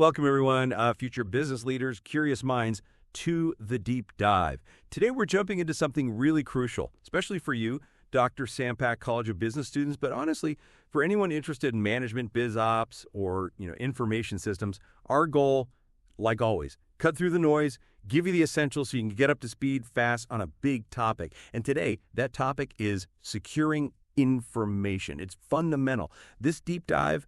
Welcome, everyone, future business leaders, curious minds, to the deep dive. Today, we're jumping into something really crucial, especially for you, Dr. Sampak College of Business students, but honestly, for anyone interested in management, biz ops, or information systems. Our goal, like always, cut through the noise, give you the essentials so you can get up to speed fast on a big topic. And today, that topic is securing information. It's fundamental. This deep dive,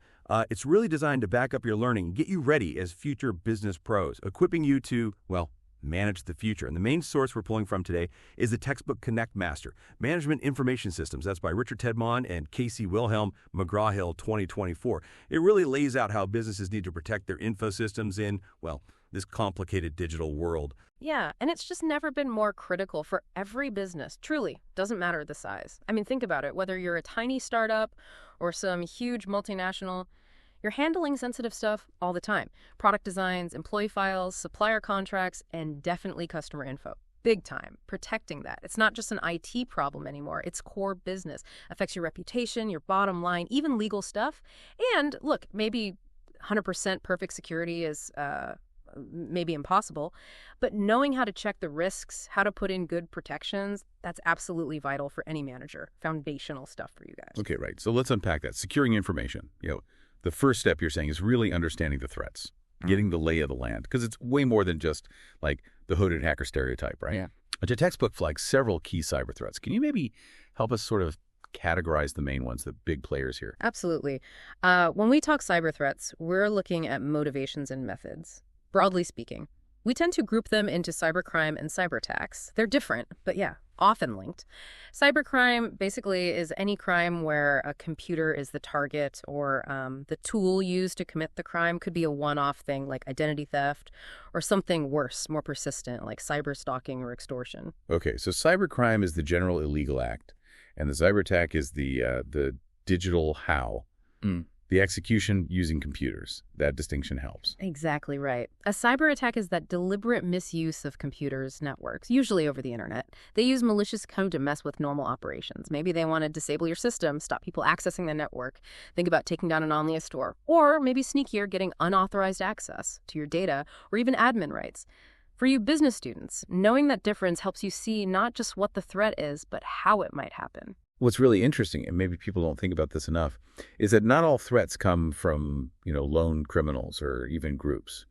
it's really designed to back up your learning and get you ready as future business pros, equipping you to, well, manage the future. And the main source we're pulling from today is the textbook Connect Master, Management Information Systems. That's by Richard Tedmon and Tedmon Wilhelm, McGraw Hill, 2024. It really lays out how businesses need to protect their info systems in, well, this complicated digital world. Yeah, and it's just never been more critical for every business. Truly, doesn't matter the size. I mean, think about it. Whether you're a tiny startup or some huge multinational, you're handling sensitive stuff all the time. Product designs, employee files, supplier contracts, and definitely customer info. Big time. Protecting that. It's not just an IT problem anymore. It's core business. Affects your reputation, your bottom line, even legal stuff. And look, maybe 100% perfect security is maybe impossible, but knowing how to check the risks, how to put in good protections, that's absolutely vital for any manager. Foundational stuff for you guys. Okay, right. So let's unpack that. Securing information. The first step you're saying is really understanding the threats, getting the lay of the land, because it's way more than just like the hooded hacker stereotype, right? Yeah. But your textbook flags several key cyber threats. Can you maybe help us sort of categorize the main ones, the big players here? Absolutely. When we talk cyber threats, we're looking at motivations and methods. Broadly speaking, we tend to group them into cybercrime and cyber attacks. They're different, but yeah, often linked. Cybercrime basically is any crime where a computer is the target or the tool used to commit the crime. Could be a one-off thing like identity theft or something worse, more persistent, like cyber stalking or extortion. Okay, so cybercrime is the general illegal act, and the cyber attack is the digital how. The execution using computers. That distinction helps. Exactly right. A cyber attack is that deliberate misuse of computers' networks, usually over the internet. They use malicious code to mess with normal operations. Maybe they want to disable your system, stop people accessing the network. Think about taking down an online store. Or maybe sneakier, getting unauthorized access to your data or even admin rights. For you business students, knowing that difference helps you see not just what the threat is, but how it might happen. What's really interesting, and maybe people don't think about this enough, is that not all threats come from, lone criminals or even groups.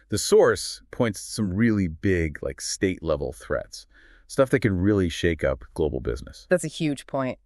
The source points to some really big, like state-level threats, stuff that can really shake up global business. That's a huge point.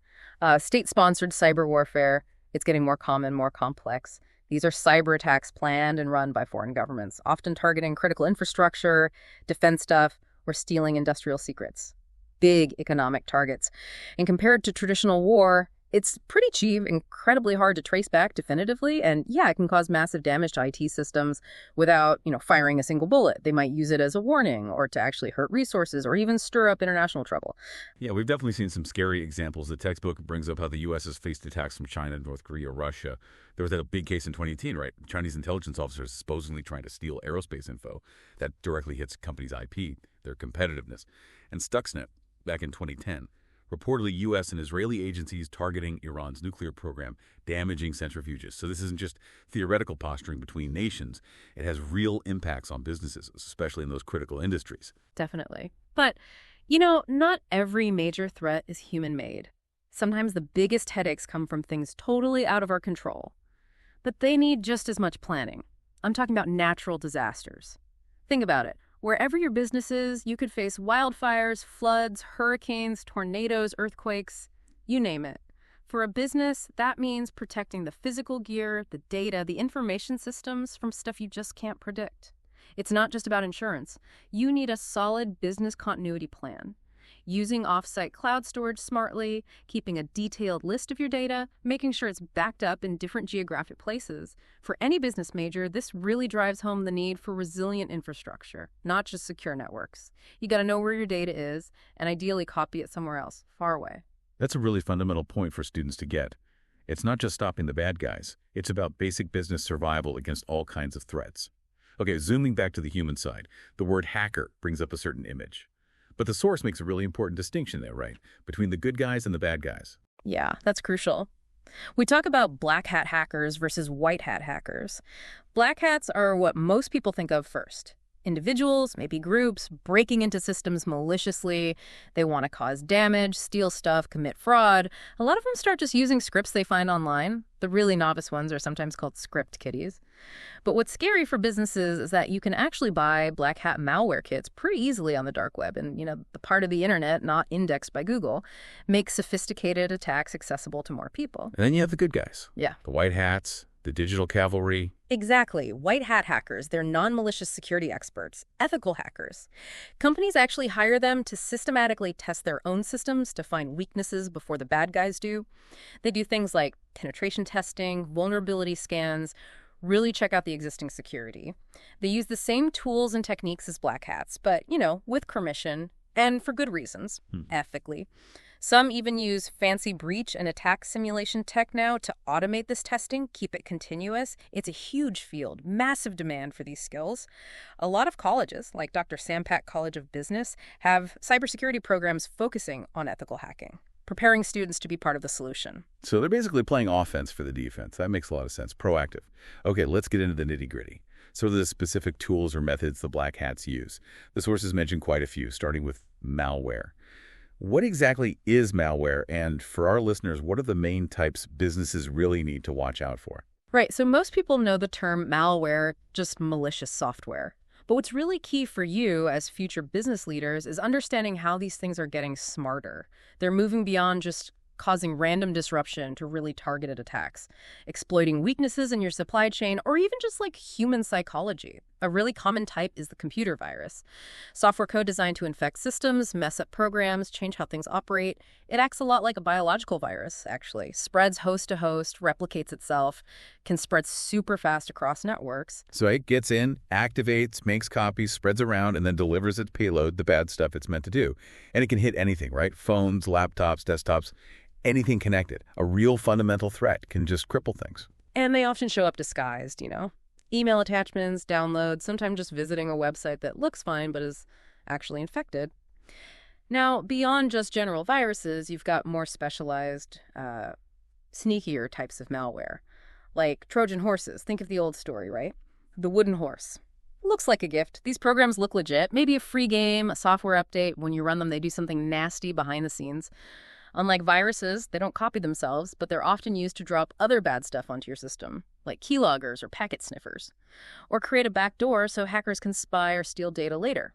State-sponsored cyber warfare, it's getting more common, more complex. These are cyber attacks planned and run by foreign governments, often targeting critical infrastructure, defense stuff, or stealing industrial secrets. Big economic targets. And compared to traditional war, it's pretty cheap, incredibly hard to trace back definitively, and yeah, it can cause massive damage to IT systems without, firing a single bullet. They might use it as a warning or to actually hurt resources or even stir up international trouble. Yeah, we've definitely seen some scary examples. The textbook brings up how the U.S. has faced attacks from China, North Korea, Russia. There was that big case in 2018, right? Chinese intelligence officers supposedly trying to steal aerospace info that directly hits companies' IP, their competitiveness. And Stuxnet, back in 2010, reportedly U.S. and Israeli agencies targeting Iran's nuclear program, damaging centrifuges. So this isn't just theoretical posturing between nations. It has real impacts on businesses, especially in those critical industries. Definitely. But, not every major threat is human-made. Sometimes the biggest headaches come from things totally out of our control. But they need just as much planning. I'm talking about natural disasters. Think about it. Wherever your business is, you could face wildfires, floods, hurricanes, tornadoes, earthquakes, you name it. For a business, that means protecting the physical gear, the data, the information systems from stuff you just can't predict. It's not just about insurance. You need a solid business continuity plan. Using off-site cloud storage smartly, keeping a detailed list of your data, making sure it's backed up in different geographic places. For any business major, this really drives home the need for resilient infrastructure, not just secure networks. You got to know where your data is, and ideally copy it somewhere else, far away. That's a really fundamental point for students to get. It's not just stopping the bad guys. It's about basic business survival against all kinds of threats. Okay, zooming back to the human side, the word hacker brings up a certain image. But the source makes a really important distinction there, right? Between the good guys and the bad guys. Yeah, that's crucial. We talk about black hat hackers versus white hat hackers. Black hats are what most people think of first. Individuals, maybe groups, breaking into systems maliciously. They want to cause damage, steal stuff, commit fraud. A lot of them start just using scripts they find online. The really novice ones are sometimes called script kiddies. But what's scary for businesses is that you can actually buy black hat malware kits pretty easily on the dark web. And, the part of the internet not indexed by Google makes sophisticated attacks accessible to more people. And then you have the good guys. Yeah. The white hats, the digital cavalry. Exactly. White hat hackers, they're non-malicious security experts, ethical hackers. Companies actually hire them to systematically test their own systems to find weaknesses before the bad guys do. They do things like penetration testing, vulnerability scans, really check out the existing security. They use the same tools and techniques as black hats, but, with permission and for good reasons, ethically. Some even use fancy breach and attack simulation tech now to automate this testing, keep it continuous. It's a huge field, massive demand for these skills. A lot of colleges, like Dr. Sampak College of Business, have cybersecurity programs focusing on ethical hacking, preparing students to be part of the solution. So they're basically playing offense for the defense. That makes a lot of sense. Proactive. Okay, let's get into the nitty-gritty. So the specific tools or methods the black hats use. The sources mention quite a few, starting with malware. What exactly is malware? And for our listeners, what are the main types businesses really need to watch out for? Right, so most people know the term malware, just malicious software. But what's really key for you as future business leaders is understanding how these things are getting smarter. They're moving beyond just causing random disruption to really targeted attacks, exploiting weaknesses in your supply chain, or even just like human psychology. A really common type is the computer virus. Software code designed to infect systems, mess up programs, change how things operate. It acts a lot like a biological virus, actually. Spreads host to host, replicates itself, can spread super fast across networks. So it gets in, activates, makes copies, spreads around, and then delivers its payload, the bad stuff it's meant to do. And it can hit anything, right? Phones, laptops, desktops, anything connected. A real fundamental threat can just cripple things. And they often show up disguised, Email attachments, downloads, sometimes just visiting a website that looks fine but is actually infected. Now, beyond just general viruses, you've got more specialized, sneakier types of malware, like Trojan horses. Think of the old story, right? The wooden horse. Looks like a gift. These programs look legit. Maybe a free game, a software update. When you run them, they do something nasty behind the scenes. Unlike viruses, they don't copy themselves, but they're often used to drop other bad stuff onto your system, like keyloggers or packet sniffers, or create a backdoor so hackers can spy or steal data later.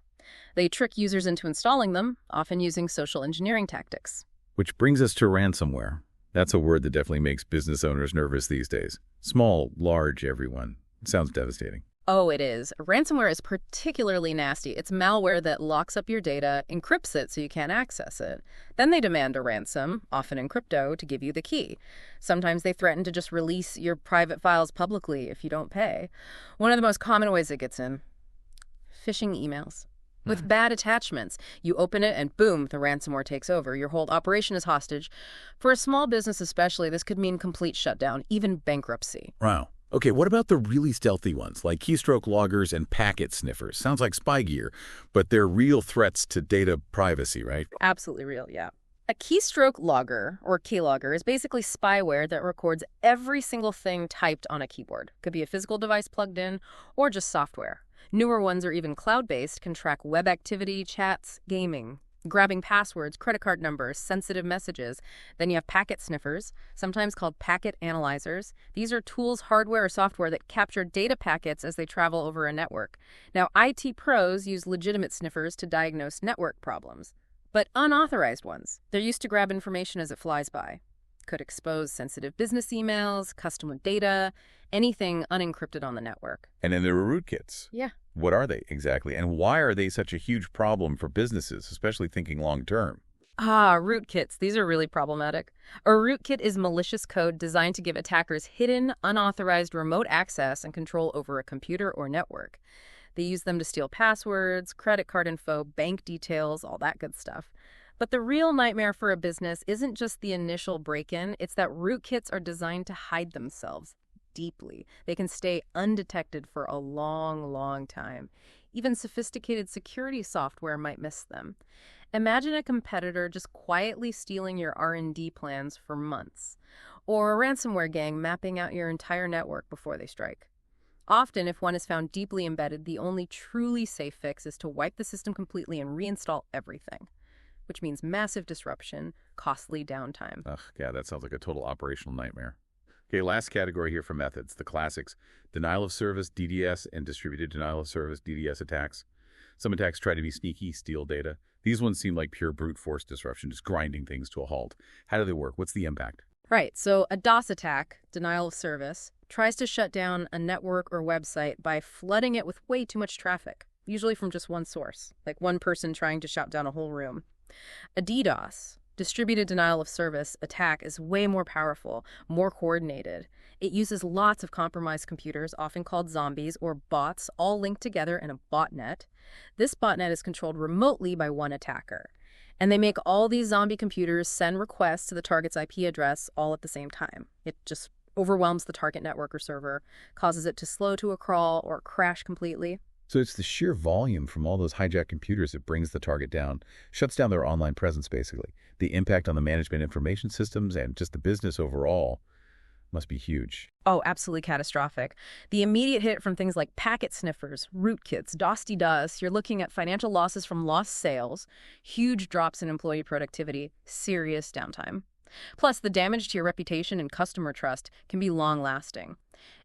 They trick users into installing them, often using social engineering tactics. Which brings us to ransomware. That's a word that definitely makes business owners nervous these days. Small, large, everyone. It sounds devastating. Oh, it is. Ransomware is particularly nasty. It's malware that locks up your data, encrypts it so you can't access it. Then they demand a ransom, often in crypto, to give you the key. Sometimes they threaten to just release your private files publicly if you don't pay. One of the most common ways it gets in, phishing emails. With bad attachments, you open it and boom, the ransomware takes over. Your whole operation is hostage. For a small business especially, this could mean complete shutdown, even bankruptcy. Wow. Okay, what about the really stealthy ones, like keystroke loggers and packet sniffers? Sounds like spy gear, but they're real threats to data privacy, right? Absolutely real, yeah. A keystroke logger, or keylogger, is basically spyware that records every single thing typed on a keyboard. Could be a physical device plugged in, or just software. Newer ones are even cloud-based, can track web activity, chats, gaming, grabbing passwords, credit card numbers, sensitive messages. Then you have packet sniffers, sometimes called packet analyzers. These are tools, hardware, or software that capture data packets as they travel over a network. Now, IT pros use legitimate sniffers to diagnose network problems. But unauthorized ones, they're used to grab information as it flies by. Could expose sensitive business emails, customer data, anything unencrypted on the network. And then there are rootkits. Yeah. What are they exactly? And why are they such a huge problem for businesses, especially thinking long term? Rootkits. These are really problematic. A rootkit is malicious code designed to give attackers hidden, unauthorized remote access and control over a computer or network. They use them to steal passwords, credit card info, bank details, all that good stuff. But the real nightmare for a business isn't just the initial break-in, it's that rootkits are designed to hide themselves deeply. They can stay undetected for a long, long time. Even sophisticated security software might miss them. Imagine a competitor just quietly stealing your R&D plans for months. or a ransomware gang mapping out your entire network before they strike. Often, if one is found deeply embedded, the only truly safe fix is to wipe the system completely and reinstall everything, which means massive disruption, costly downtime. Ugh, yeah, that sounds like a total operational nightmare. Okay, last category here for methods, the classics. Denial of service, DDoS, and distributed denial of service, DDoS attacks. Some attacks try to be sneaky, steal data. These ones seem like pure brute force disruption, just grinding things to a halt. How do they work? What's the impact? Right, so a DOS attack, denial of service, tries to shut down a network or website by flooding it with way too much traffic, usually from just one source, like one person trying to shut down a whole room. A DDoS, distributed denial of service, attack is way more powerful, more coordinated. It uses lots of compromised computers, often called zombies or bots, all linked together in a botnet. This botnet is controlled remotely by one attacker. And they make all these zombie computers send requests to the target's IP address all at the same time. It just overwhelms the target network or server, causes it to slow to a crawl or crash completely. So it's the sheer volume from all those hijacked computers that brings the target down, shuts down their online presence, basically. The impact on the management information systems and just the business overall must be huge. Oh, absolutely catastrophic. The immediate hit from things like packet sniffers, rootkits, DOS, you're looking at financial losses from lost sales, huge drops in employee productivity, serious downtime. Plus, the damage to your reputation and customer trust can be long-lasting.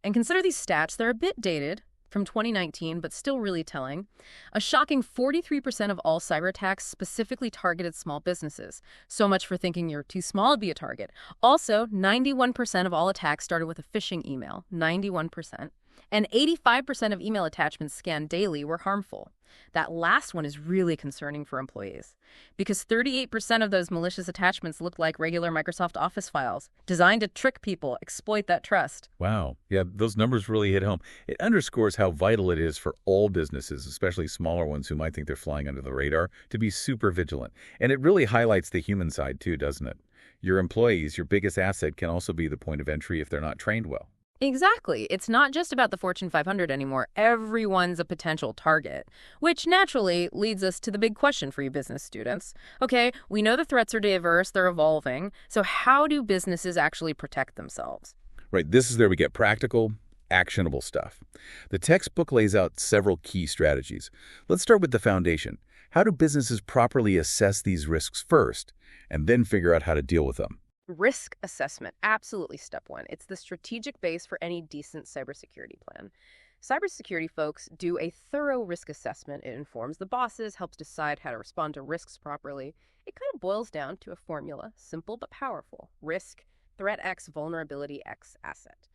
And consider these stats, they're a bit dated, from 2019, but still really telling. A shocking 43% of all cyber attacks specifically targeted small businesses. So much for thinking you're too small to be a target. Also, 91% of all attacks started with a phishing email, 91%. And 85% of email attachments scanned daily were harmful. That last one is really concerning for employees, because 38% of those malicious attachments looked like regular Microsoft Office files, designed to trick people, exploit that trust. Wow. Yeah, those numbers really hit home. It underscores how vital it is for all businesses, especially smaller ones who might think they're flying under the radar, to be super vigilant. And it really highlights the human side too, doesn't it? Your employees, your biggest asset, can also be the point of entry if they're not trained well. Exactly. It's not just about the Fortune 500 anymore. Everyone's a potential target, which naturally leads us to the big question for you business students. Okay, we know the threats are diverse, they're evolving. So how do businesses actually protect themselves? Right, this is where we get practical, actionable stuff. The textbook lays out several key strategies. Let's start with the foundation. How do businesses properly assess these risks first, and then figure out how to deal with them? Risk assessment, absolutely step one. It's the strategic base for any decent cybersecurity plan. Cybersecurity folks do a thorough risk assessment. It informs the bosses, helps decide how to respond to risks properly. It kind of boils down to a formula, simple but powerful. Risk, threat X, vulnerability X, asset.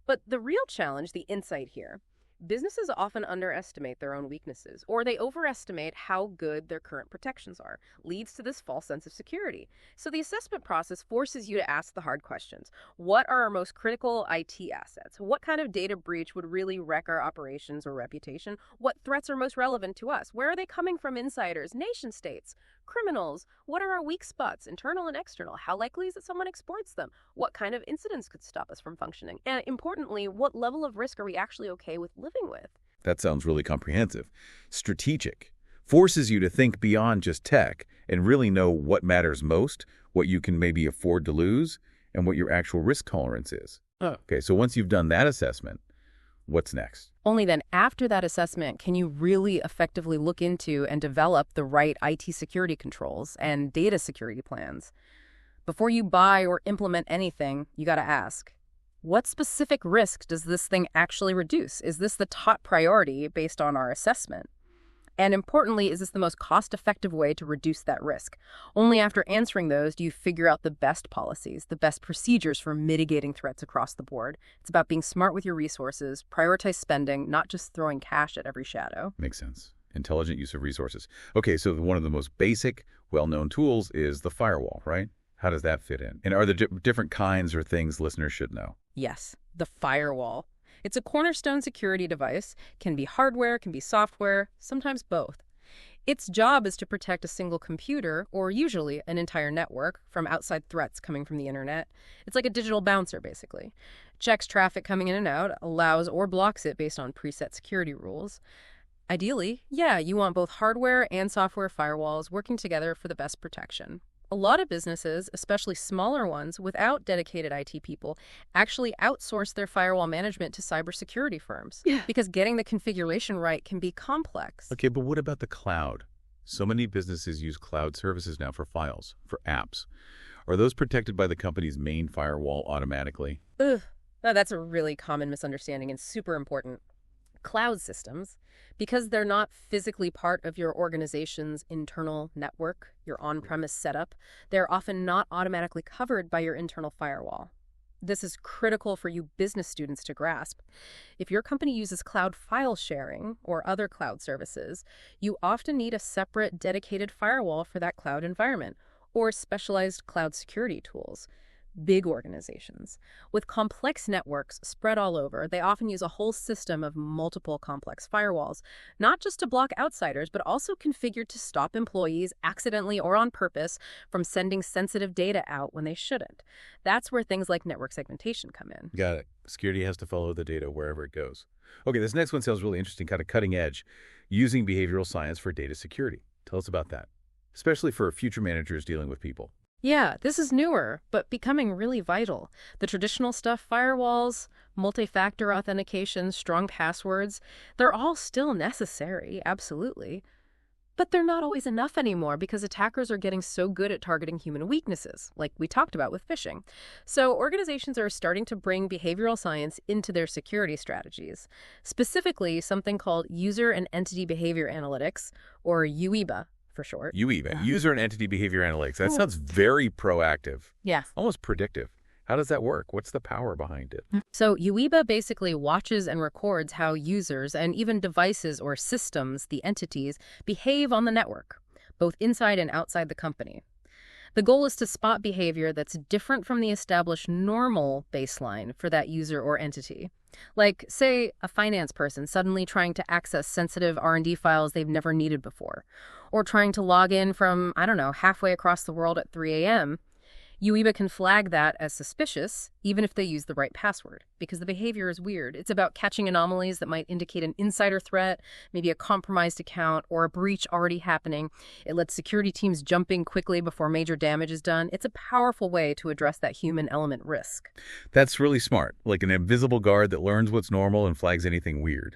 But the real challenge, the insight here, businesses often underestimate their own weaknesses, or they overestimate how good their current protections are, leads to this false sense of security. So the assessment process forces you to ask the hard questions. What are our most critical IT assets? What kind of data breach would really wreck our operations or reputation? What threats are most relevant to us? Where are they coming from? Insiders, nation states, criminals? What are our weak spots, internal and external? How likely is it someone exploits them? What kind of incidents could stop us from functioning? And importantly, what level of risk are we actually okay with living with? That sounds really comprehensive. Strategic. Forces you to think beyond just tech and really know what matters most, what you can maybe afford to lose, and what your actual risk tolerance is. Okay, so once you've done that assessment, what's next? Only then, after that assessment, can you really effectively look into and develop the right IT security controls and data security plans. Before you buy or implement anything, you got to ask, what specific risk does this thing actually reduce? Is this the top priority based on our assessment? And importantly, is this the most cost-effective way to reduce that risk? Only after answering those do you figure out the best policies, the best procedures for mitigating threats across the board. It's about being smart with your resources, prioritize spending, not just throwing cash at every shadow. Makes sense. Intelligent use of resources. Okay, so one of the most basic, well-known tools is the firewall, right? How does that fit in? And are there different kinds or things listeners should know? Yes, the firewall. It's a cornerstone security device, can be hardware, can be software, sometimes both. Its job is to protect a single computer, or usually an entire network, from outside threats coming from the internet. It's like a digital bouncer, basically. Checks traffic coming in and out, allows or blocks it based on preset security rules. Ideally, yeah, you want both hardware and software firewalls working together for the best protection. A lot of businesses, especially smaller ones without dedicated IT people, actually outsource their firewall management to cybersecurity firms. Yeah. Because getting the configuration right can be complex. Okay, but what about the cloud? So many businesses use cloud services now for files, for apps. Are those protected by the company's main firewall automatically? Ugh, that's a really common misunderstanding and super important. Cloud systems, because they're not physically part of your organization's internal network, your on-premise setup, they're often not automatically covered by your internal firewall. This is critical for you business students to grasp. If your company uses cloud file sharing or other cloud services, you often need a separate dedicated firewall for that cloud environment or specialized cloud security tools. Big organizations with complex networks spread all over, they often use a whole system of multiple complex firewalls, not just to block outsiders, but also configured to stop employees accidentally or on purpose from sending sensitive data out when they shouldn't. That's where things like network segmentation come in. Got it. Security has to follow the data wherever it goes. Okay, this next one sounds really interesting, kind of cutting edge, using behavioral science for data security. Tell us about that, especially for future managers dealing with people. Yeah, this is newer, but becoming really vital. The traditional stuff, firewalls, multi-factor authentication, strong passwords, they're all still necessary, absolutely. But they're not always enough anymore because attackers are getting so good at targeting human weaknesses, like we talked about with phishing. So organizations are starting to bring behavioral science into their security strategies, specifically something called User and Entity Behavior Analytics, or UEBA. For short. UEBA, User and Entity Behavior Analytics. That sounds very proactive. Yeah. Almost predictive. How does that work? What's the power behind it? So UEBA basically watches and records how users and even devices or systems, the entities, behave on the network, both inside and outside the company. The goal is to spot behavior that's different from the established normal baseline for that user or entity. Like, say, a finance person suddenly trying to access sensitive R&D files they've never needed before, or trying to log in from, I don't know, halfway across the world at 3 a.m., UEBA can flag that as suspicious, even if they use the right password, because the behavior is weird. It's about catching anomalies that might indicate an insider threat, maybe a compromised account, or a breach already happening. It lets security teams jump in quickly before major damage is done. It's a powerful way to address that human element risk. That's really smart, like an invisible guard that learns what's normal and flags anything weird.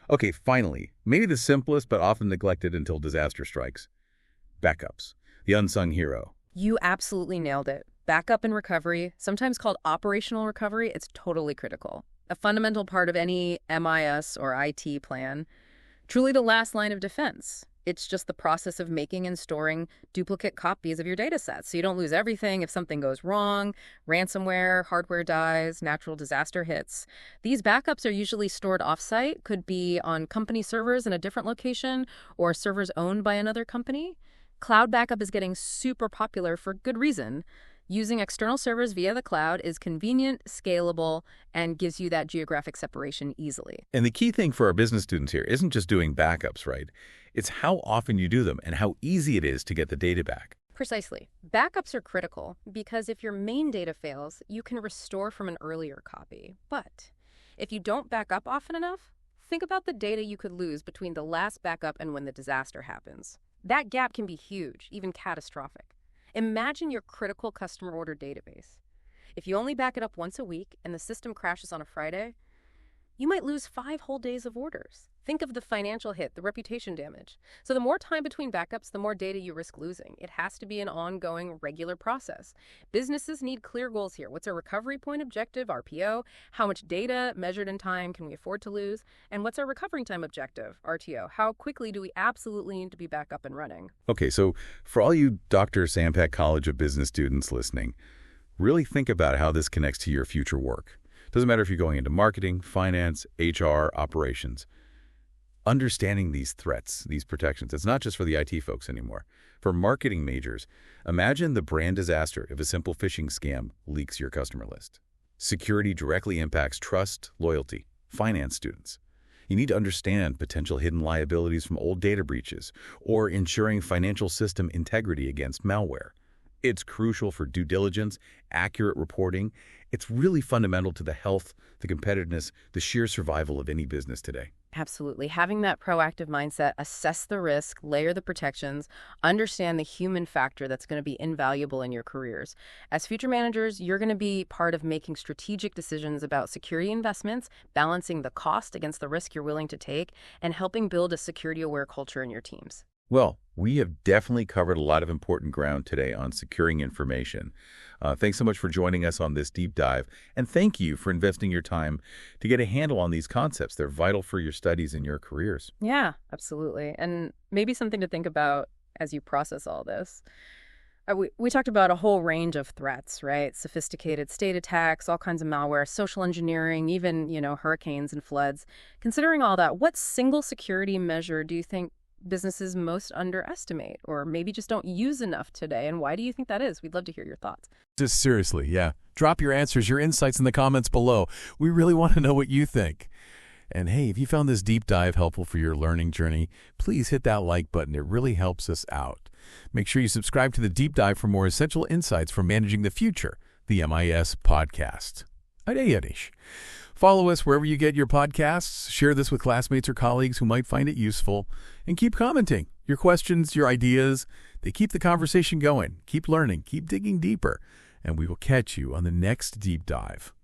Okay, finally, maybe the simplest but often neglected until disaster strikes. Backups, the unsung hero. You absolutely nailed it. Backup and recovery, sometimes called operational recovery, it's totally critical. A fundamental part of any MIS or IT plan. Truly the last line of defense. It's just the process of making and storing duplicate copies of your data sets so you don't lose everything if something goes wrong, ransomware, hardware dies, natural disaster hits. These backups are usually stored off-site, could be on company servers in a different location or servers owned by another company. Cloud backup is getting super popular for good reason. Using external servers via the cloud is convenient, scalable, and gives you that geographic separation easily. And the key thing for our business students here isn't just doing backups, right? It's how often you do them and how easy it is to get the data back. Precisely. Backups are critical because if your main data fails, you can restore from an earlier copy. But if you don't back up often enough, think about the data you could lose between the last backup and when the disaster happens. That gap can be huge, even catastrophic. Imagine your critical customer order database. If you only back it up once a week and the system crashes on a Friday, you might lose 5 whole days of orders. Think of the financial hit, the reputation damage. So the more time between backups, the more data you risk losing. It has to be an ongoing, regular process. Businesses need clear goals here. What's our recovery point objective, RPO? How much data measured in time can we afford to lose? And what's our recovery time objective, RTO? How quickly do we absolutely need to be back up and running? Okay, so for all you Dr. Sampak College of Business students listening, really think about how this connects to your future work. Doesn't matter if you're going into marketing, finance, HR, operations. Understanding these threats, these protections, it's not just for the IT folks anymore. For marketing majors, imagine the brand disaster if a simple phishing scam leaks your customer list. Security directly impacts trust, loyalty. Finance students, you need to understand potential hidden liabilities from old data breaches or ensuring financial system integrity against malware. It's crucial for due diligence, accurate reporting. It's really fundamental to the health, the competitiveness, the sheer survival of any business today. Absolutely. Having that proactive mindset, assess the risk, layer the protections, understand the human factor that's going to be invaluable in your careers. As future managers, you're going to be part of making strategic decisions about security investments, balancing the cost against the risk you're willing to take, and helping build a security-aware culture in your teams. Well, we have definitely covered a lot of important ground today on securing information. Thanks so much for joining us on this deep dive, and thank you for investing your time to get a handle on these concepts. They're vital for your studies and your careers. Yeah, absolutely. And maybe something to think about as you process all this. We talked about a whole range of threats, right? Sophisticated state attacks, all kinds of malware, social engineering, even, hurricanes and floods. Considering all that, what single security measure do you think businesses most underestimate or maybe just don't use enough today? And why do you think that is? We'd love to hear your thoughts. Just seriously, yeah. Drop your answers, your insights in the comments below. We really want to know what you think. And hey, if you found this deep dive helpful for your learning journey, please hit that like button. It really helps us out. Make sure you subscribe to the deep dive for more essential insights for managing the future, the MIS podcast. Adeyadish. Follow us wherever you get your podcasts. Share this with classmates or colleagues who might find it useful. And keep commenting. Your questions, your ideas, they keep the conversation going. Keep learning. Keep digging deeper. And we will catch you on the next deep dive.